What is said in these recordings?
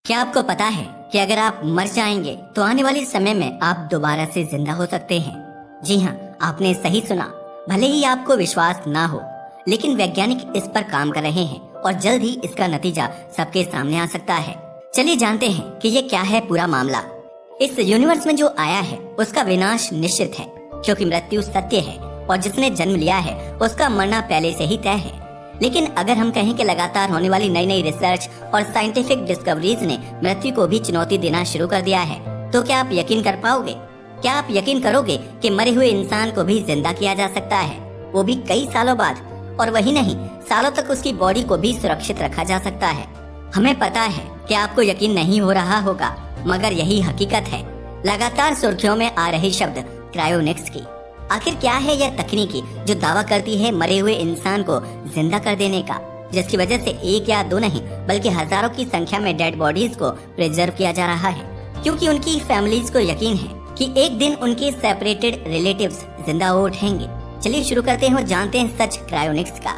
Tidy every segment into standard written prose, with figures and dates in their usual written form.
क्या आपको पता है कि अगर आप मर जाएंगे तो आने वाले समय में आप दोबारा से जिंदा हो सकते हैं? जी हाँ, आपने सही सुना। भले ही आपको विश्वास ना हो, लेकिन वैज्ञानिक इस पर काम कर रहे हैं और जल्द ही इसका नतीजा सबके सामने आ सकता है। चलिए जानते हैं कि ये क्या है पूरा मामला। इस यूनिवर्स में जो आया है उसका विनाश निश्चित है, क्योंकि मृत्यु सत्य है और जिसने जन्म लिया है उसका मरना पहले से ही तय है। लेकिन अगर हम कहें कि लगातार होने वाली नई नई रिसर्च और साइंटिफिक डिस्कवरीज ने मृत्यु को भी चुनौती देना शुरू कर दिया है, तो क्या आप यकीन कर पाओगे? क्या आप यकीन करोगे कि मरे हुए इंसान को भी जिंदा किया जा सकता है, वो भी कई सालों बाद? और वही नहीं, सालों तक उसकी बॉडी को भी सुरक्षित रखा जा सकता है। हमें पता है कि आपको यकीन नहीं हो रहा होगा, मगर यही हकीकत है। लगातार सुर्खियों में आ रही शब्द क्रायोनिक्स की। आखिर क्या है यह तकनीकी जो दावा करती है मरे हुए इंसान को जिंदा कर देने का, जिसकी वजह से एक या दो नहीं बल्कि हजारों की संख्या में डेड बॉडीज को प्रिजर्व किया जा रहा है, क्योंकि उनकी फैमिलीज को यकीन है कि एक दिन उनके सेपरेटेड रिलेटिव्स जिंदा हो उठेंगे। चलिए शुरू करते हैं और जानते हैं सच क्रायोनिक्स का।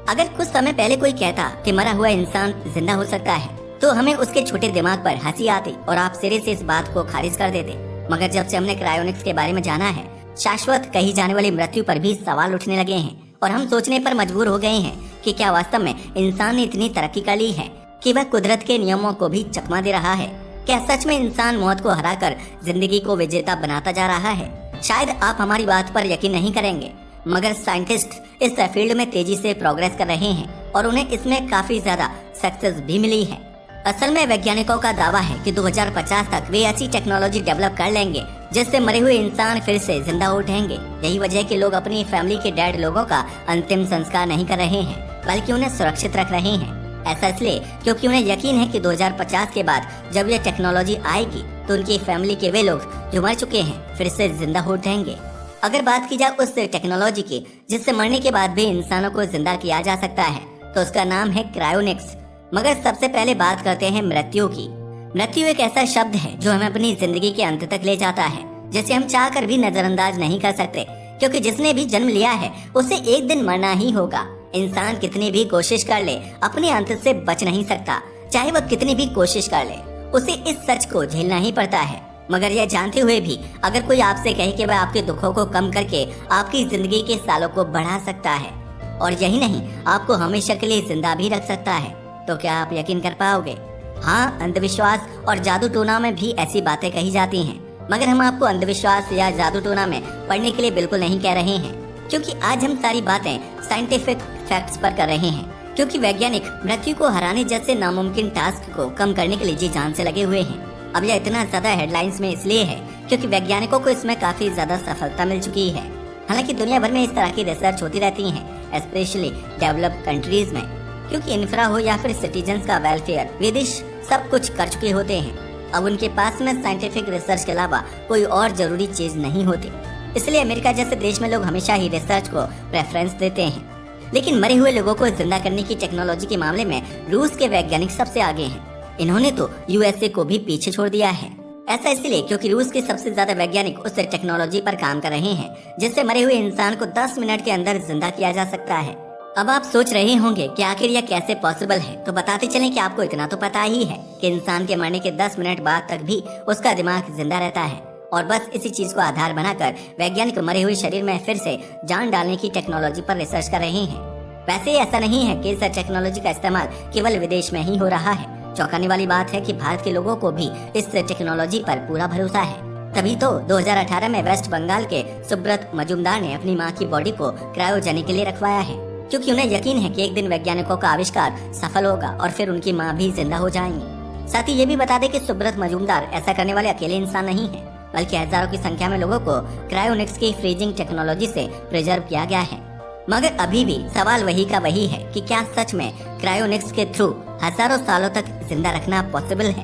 अगर कुछ समय पहले कोई कहता कि मरा हुआ इंसान जिंदा हो सकता है, तो हमें उसके छोटे दिमाग पर हंसी आती और आप सिरे से इस बात को खारिज कर देते। मगर जब से हमने क्रायोनिक्स के बारे में जाना है, शाश्वत कही जाने वाली मृत्यु पर भी सवाल उठने लगे हैं और हम सोचने पर मजबूर हो गए हैं कि क्या वास्तव में इंसान ने इतनी तरक्की कर ली है कि वह कुदरत के नियमों को भी चकमा दे रहा है? क्या सच में इंसान मौत को हराकर जिंदगी को विजेता बनाता जा रहा है? शायद आप हमारी बात पर यकीन नहीं करेंगे, मगर साइंटिस्ट इस फील्ड में तेजी से प्रोग्रेस कर रहे हैं और उन्हें इसमें काफी ज्यादा सक्सेस भी मिली है। असल में वैज्ञानिकों का दावा है कि 2050 तक वे ऐसी टेक्नोलॉजी डेवलप कर लेंगे जिससे मरे हुए इंसान फिर से जिंदा उठेंगे। यही वजह है कि लोग अपनी फैमिली के डेड लोगों का अंतिम संस्कार नहीं कर रहे हैं, बल्कि उन्हें सुरक्षित रख रहे हैं। ऐसा इसलिए क्योंकि उन्हें यकीन है कि 2050 के बाद जब यह टेक्नोलॉजी आएगी तो उनकी फैमिली के वे लोग जो मर चुके हैं फिर से जिंदा हो उठेंगे। अगर बात की जाए उस टेक्नोलॉजी की जिससे मरने के बाद भी इंसानों को जिंदा किया जा सकता है, तो उसका नाम है क्रायोनिक्स। मगर सबसे पहले बात करते हैं मृत्यु की। मृत्यु एक ऐसा शब्द है जो हमें अपनी जिंदगी के अंत तक ले जाता है, जिसे हम चाहकर भी नजरअंदाज नहीं कर सकते, क्योंकि जिसने भी जन्म लिया है उसे एक दिन मरना ही होगा। इंसान कितनी भी कोशिश कर ले अपने अंत से बच नहीं सकता, चाहे वह कितनी भी कोशिश कर ले, उसे इस सच को झेलना ही पड़ता है। मगर यह जानते हुए भी अगर कोई आपसे कहे कि वह आपके दुखों को कम करके आपकी जिंदगी के सालों को बढ़ा सकता है और यही नहीं आपको हमेशा के लिए जिंदा भी रख सकता है, तो क्या आप यकीन कर पाओगे? हाँ, अंधविश्वास और जादू टोना में भी ऐसी बातें कही जाती हैं, मगर हम आपको अंधविश्वास या जादू टोना में पढ़ने के लिए बिल्कुल नहीं कह रहे हैं, क्योंकि आज हम सारी बातें साइंटिफिक फैक्ट्स पर कर रहे हैं। क्योंकि वैज्ञानिक मृत्यु को हराने जैसे नामुमकिन टास्क को कम करने के लिए जी जान से लगे हुए हैं। अब यह इतना ज्यादा हेडलाइंस में इसलिए है क्योंकि वैज्ञानिकों को इसमें काफी ज्यादा सफलता मिल चुकी है। हालांकि दुनिया भर में इस तरह की रिसर्च होती रहती है, स्पेशली डेवलप्ड कंट्रीज में, क्योंकि इंफ्रा हो या फिर सिटीजन्स का वेलफेयर, वे देश सब कुछ कर चुके होते हैं। अब उनके पास में साइंटिफिक रिसर्च के अलावा कोई और जरूरी चीज नहीं होती, इसलिए अमेरिका जैसे देश में लोग हमेशा ही रिसर्च को प्रेफरेंस देते हैं। लेकिन मरे हुए लोगों को जिंदा करने की टेक्नोलॉजी के मामले में रूस के वैज्ञानिक सबसे आगे हैं। इन्होंने तो यूएसए को भी पीछे छोड़ दिया है। ऐसा इसलिए क्योंकि रूस के सबसे ज्यादा वैज्ञानिक उस टेक्नोलॉजी पर काम कर रहे हैं जिससे मरे हुए इंसान को 10 मिनट के अंदर जिंदा किया जा सकता है। अब आप सोच रहे होंगे कि आखिर यह कैसे पॉसिबल है, तो बताते चलें कि आपको इतना तो पता ही है कि इंसान के मरने के 10 मिनट बाद तक भी उसका दिमाग जिंदा रहता है, और बस इसी चीज को आधार बनाकर वैज्ञानिक मरे हुए शरीर में फिर से जान डालने की टेक्नोलॉजी पर रिसर्च कर रहे हैं। वैसे ऐसा नहीं है कि इस टेक्नोलॉजी का इस्तेमाल केवल विदेश में ही हो रहा है। चौंकाने वाली बात है कि भारत के लोगों को भी इस टेक्नोलॉजी पर पूरा भरोसा है। तभी तो 2018 में वेस्ट बंगाल के सुब्रत मजूमदार ने अपनी मां की बॉडी को क्रायोजेनिक के लिए रखवाया है, क्योंकि उन्हें यकीन है कि एक दिन वैज्ञानिकों का आविष्कार सफल होगा और फिर उनकी मां भी जिंदा हो जाएंगी। साथ ही ये भी बता दें कि सुब्रत मजूमदार ऐसा करने वाले अकेले इंसान नहीं है, बल्कि हजारों की संख्या में लोगों को क्रायोनिक्स की फ्रीजिंग टेक्नोलॉजी से प्रिजर्व किया गया है। मगर अभी भी सवाल वही का वही है कि क्या सच में क्रायोनिक्स के थ्रू हजारों सालों तक जिंदा रखना पॉसिबल है?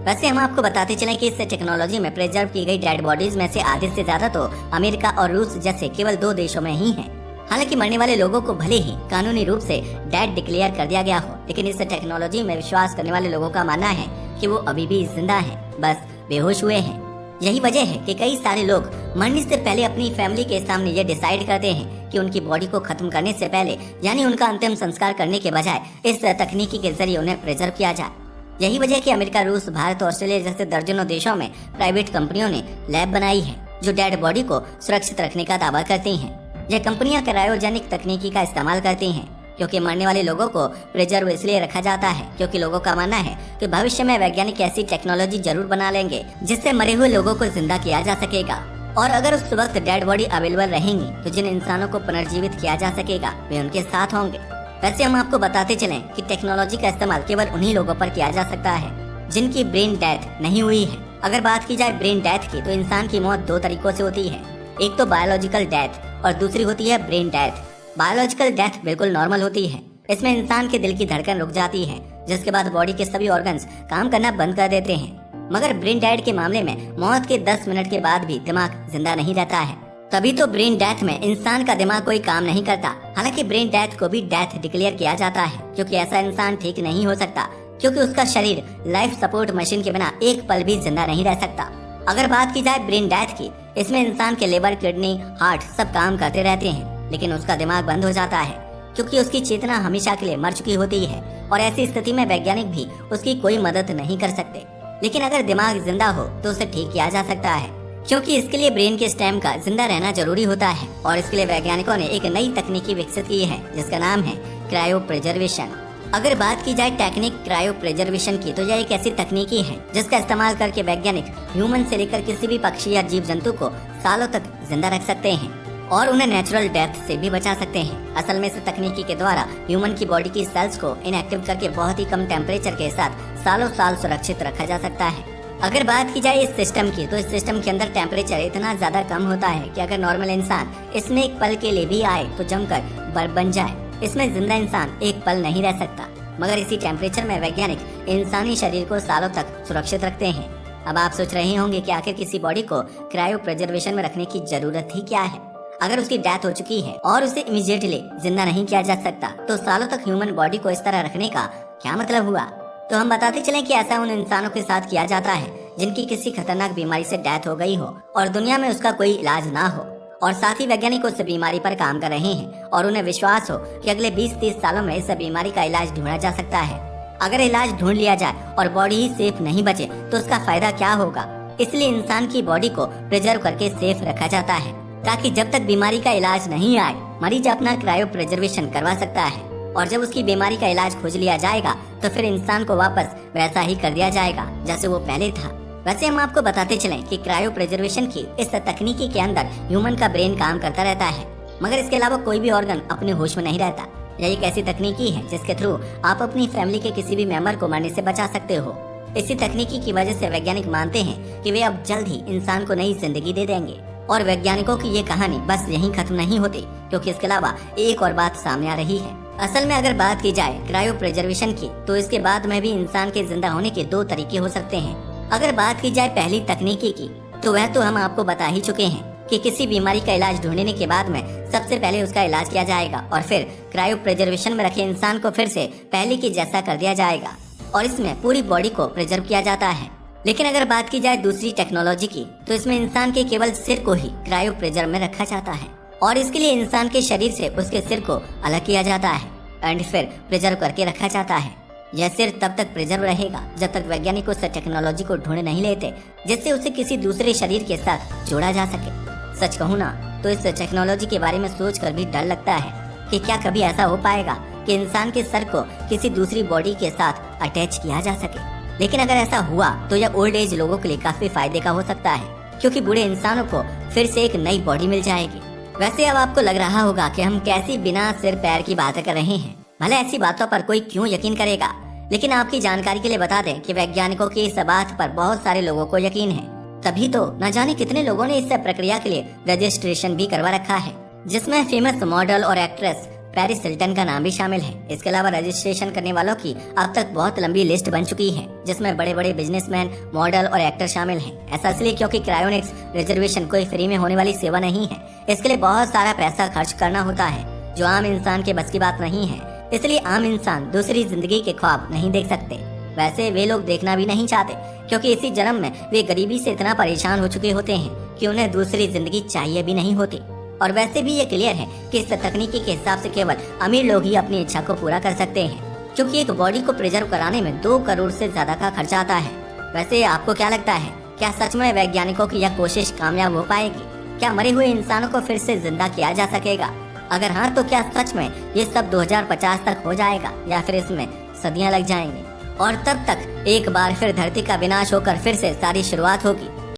वैसे हम आपको बताते चलें कि इस टेक्नोलॉजी में प्रिजर्व की गई डेड बॉडीज में से आधे से ज्यादा तो अमेरिका और रूस जैसे केवल 2 देशों में ही है। हालांकि मरने वाले लोगों को भले ही कानूनी रूप से डेड डिक्लेयर कर दिया गया हो, लेकिन इस टेक्नोलॉजी में विश्वास करने वाले लोगों का मानना है कि वो अभी भी जिंदा हैं, बस बेहोश हुए हैं। यही वजह है कि कई सारे लोग मरने से पहले अपनी फैमिली के सामने ये डिसाइड करते हैं कि उनकी बॉडी को खत्म करने से पहले, यानी उनका अंतिम संस्कार करने के बजाय, इस तकनीकी के जरिए उन्हें प्रिजर्व किया जाए। यही वजह है कि अमेरिका, रूस, भारत, ऑस्ट्रेलिया जैसे दर्जनों देशों में प्राइवेट कंपनियों ने लैब बनाई है जो डेड बॉडी को सुरक्षित रखने का दावा करती हैं। यह कंपनियां क्रायोजेनिक तकनीकी का इस्तेमाल करती हैं क्योंकि मरने वाले लोगों को प्रिजर्व इसलिए रखा जाता है क्योंकि लोगों का मानना है कि भविष्य में वैज्ञानिक ऐसी टेक्नोलॉजी जरूर बना लेंगे जिससे मरे हुए लोगों को जिंदा किया जा सकेगा। और अगर उस वक्त डेड बॉडी अवेलेबल रहेंगी तो जिन इंसानों को पुनर्जीवित किया जा सकेगा वे उनके साथ होंगे। वैसे हम आपको बताते चलें कि टेक्नोलॉजी का इस्तेमाल केवल उन्हीं लोगों पर किया जा सकता है जिनकी ब्रेन डेथ नहीं हुई है। अगर बात की जाए ब्रेन डेथ की तो इंसान की मौत दो तरीकों से होती है, एक तो बायोलॉजिकल डेथ और दूसरी होती है ब्रेन डेथ। बायोलॉजिकल डेथ बिल्कुल नॉर्मल होती है। इसमें इंसान के दिल की धड़कन रुक जाती है जिसके बाद बॉडी के सभी ऑर्गन्स काम करना बंद कर देते हैं। मगर ब्रेन डेथ के मामले में मौत के 10 मिनट के बाद भी दिमाग जिंदा नहीं रहता है। तभी तो ब्रेन डेथ में इंसान का दिमाग कोई काम नहीं करता। हालांकि ब्रेन डेथ को भी डेथ डिक्लेयर किया जाता है क्योंकि ऐसा इंसान ठीक नहीं हो सकता क्योंकि उसका शरीर लाइफ सपोर्ट मशीन के बिना एक पल भी जिंदा नहीं रह सकता। अगर बात की जाए ब्रेन डेथ की, इसमें इंसान के लिवर, किडनी, हार्ट सब काम करते रहते हैं लेकिन उसका दिमाग बंद हो जाता है क्योंकि उसकी चेतना हमेशा के लिए मर चुकी होती है और ऐसी स्थिति में वैज्ञानिक भी उसकी कोई मदद नहीं कर सकते। लेकिन अगर दिमाग जिंदा हो तो उसे ठीक किया जा सकता है क्योंकि इसके लिए ब्रेन के स्टेम का जिंदा रहना जरूरी होता है और इसके लिए वैज्ञानिकों ने एक नई तकनीकी विकसित की है जिसका नाम है क्रायो प्रिजर्वेशन। अगर बात की जाए टेक्निक क्रायो प्रिजर्वेशन की तो यह एक ऐसी तकनीकी है जिसका इस्तेमाल करके वैज्ञानिक ह्यूमन से लेकर किसी भी पक्षी या जीव जंतु को सालों तक जिंदा रख सकते हैं और उन्हें नेचुरल डेथ से भी बचा सकते हैं। असल में इस तकनीकी के द्वारा ह्यूमन की बॉडी की सेल्स को इनएक्टिव करके बहुत ही कम टेम्परेचर के साथ सालों साल सुरक्षित रखा जा सकता है। अगर बात की जाए इस सिस्टम की तो इस सिस्टम के अंदर टेम्परेचर इतना ज्यादा कम होता है कि अगर नॉर्मल इंसान इसमें एक पल के लिए भी आए तो जमकर बर्फ बन जाए। इसमें जिंदा इंसान एक पल नहीं रह सकता मगर इसी टेम्परेचर में वैज्ञानिक इंसानी शरीर को सालों तक सुरक्षित रखते हैं। अब आप सोच रहे होंगे कि आखिर किसी बॉडी को क्रायो प्रिजर्वेशन में रखने की जरूरत ही क्या है। अगर उसकी डेथ हो चुकी है और उसे इमीडिएटली जिंदा नहीं किया जा सकता तो सालों तक ह्यूमन बॉडी को इस तरह रखने का क्या मतलब हुआ। तो हम बताते चलें कि ऐसा उन इंसानों के साथ किया जाता है जिनकी किसी खतरनाक बीमारी से डेथ हो गई हो और दुनिया में उसका कोई इलाज ना हो और साथ ही वैज्ञानिक उस बीमारी पर काम कर रहे हैं और उन्हें विश्वास हो कि अगले 20-30 सालों में इस बीमारी का इलाज ढूंढा जा सकता है। अगर इलाज ढूंढ लिया जाए और बॉडी ही सेफ नहीं बचे तो उसका फायदा क्या होगा। इसलिए इंसान की बॉडी को प्रिजर्व करके सेफ रखा जाता है ताकि जब तक बीमारी का इलाज नहीं आए मरीज अपना क्रायो प्रिजर्वेशन करवा सकता है और जब उसकी बीमारी का इलाज खोज लिया जाएगा तो फिर इंसान को वापस वैसा ही कर दिया जाएगा जैसे वो पहले था। वैसे हम आपको बताते चलें कि क्रायो प्रिजर्वेशन की इस तकनीकी के अंदर ह्यूमन का ब्रेन काम करता रहता है मगर इसके अलावा कोई भी ऑर्गन अपने होश में नहीं रहता। यह एक ऐसी तकनीकी है जिसके थ्रू आप अपनी फैमिली के किसी भी मेंबर को मरने से बचा सकते हो। इसी तकनीकी की वजह से वैज्ञानिक मानते हैं कि वे अब जल्द ही इंसान को नई जिंदगी दे देंगे और वैज्ञानिकों की ये कहानी बस यहीं खत्म नहीं होती क्योंकि इसके अलावा एक और बात सामने आ रही है। असल में अगर बात की जाए क्रायो प्रिजर्वेशन की तो इसके बाद में भी इंसान के जिंदा होने के दो तरीके हो सकते हैं। अगर बात की जाए पहली तकनीकी की तो वह तो हम आपको बता ही चुके हैं कि किसी बीमारी का इलाज ढूंढने के बाद में सबसे पहले उसका इलाज किया जाएगा और फिर क्रायो प्रिजर्वेशन में रखे इंसान को फिर से पहले की जैसा कर दिया जाएगा और इसमें पूरी बॉडी को प्रिजर्व किया जाता है। लेकिन अगर बात की जाए दूसरी टेक्नोलॉजी की तो इसमें इंसान के केवल सिर को ही क्रायो प्रिजर्व में रखा जाता है और इसके लिए इंसान के शरीर से उसके सिर को अलग किया जाता है एंड फिर प्रिजर्व करके रखा जाता है। यह सिर तब तक प्रिजर्व रहेगा जब तक वैज्ञानिक उस टेक्नोलॉजी को ढूंढ नहीं लेते जिससे उसे किसी दूसरे शरीर के साथ जोड़ा जा सके। सच कहूँ ना तो इस टेक्नोलॉजी के बारे में सोच कर भी डर लगता है कि क्या कभी ऐसा हो पाएगा कि इंसान के सर को किसी दूसरी बॉडी के साथ अटैच किया जा सके। लेकिन अगर ऐसा हुआ तो यह ओल्ड एज लोगों के लिए काफी फायदे का हो सकता है क्योंकि बूढ़े इंसानों को फिर से एक नई बॉडी मिल जाएगी। वैसे अब आपको लग रहा होगा कि हम कैसी बिना सिर पैर की बातें कर रहे हैं, भले ऐसी बातों पर कोई क्यों यकीन करेगा। लेकिन आपकी जानकारी के लिए बता दें कि वैज्ञानिकों की इस बात पर बहुत सारे लोगों को यकीन है, तभी तो न जाने कितने लोगों ने इस प्रक्रिया के लिए रजिस्ट्रेशन भी करवा रखा है जिसमें फेमस मॉडल और एक्ट्रेस पेरिस हिल्टन का नाम भी शामिल है। इसके अलावा रजिस्ट्रेशन करने वालों की अब तक बहुत लंबी लिस्ट बन चुकी है जिसमें बड़े बड़े बिजनेसमैन, मॉडल और एक्टर शामिल हैं। ऐसा इसलिए क्योंकि क्रायोनिक्स रिजर्वेशन कोई फ्री में होने वाली सेवा नहीं है। इसके लिए बहुत सारा पैसा खर्च करना होता है जो आम इंसान के बस की बात नहीं है। इसलिए आम इंसान दूसरी जिंदगी के ख्वाब नहीं देख सकते। वैसे वे लोग देखना भी नहीं चाहते क्योंकि इसी जन्म में वे गरीबी से इतना परेशान हो चुके होते हैं कि उन्हें दूसरी जिंदगी चाहिए भी नहीं होती। और वैसे भी ये क्लियर है कि इस तकनीकी के हिसाब से केवल अमीर लोग ही अपनी इच्छा को पूरा कर सकते हैं। क्योंकि एक बॉडी को प्रिजर्व कराने में 2 करोड़ से ज्यादा का खर्चा आता है। वैसे आपको क्या लगता है, क्या सच में वैज्ञानिकों की यह कोशिश कामयाब हो पाएगी? क्या मरे हुए इंसानों को फिर से जिंदा किया जा सकेगा? अगर हाँ, तो क्या सच में ये सब 2050 तक हो जाएगा या फिर इसमें सदियां लग जाएंगी? और तब तक एक बार फिर धरती का विनाश होकर फिर से सारी शुरुआत होगी।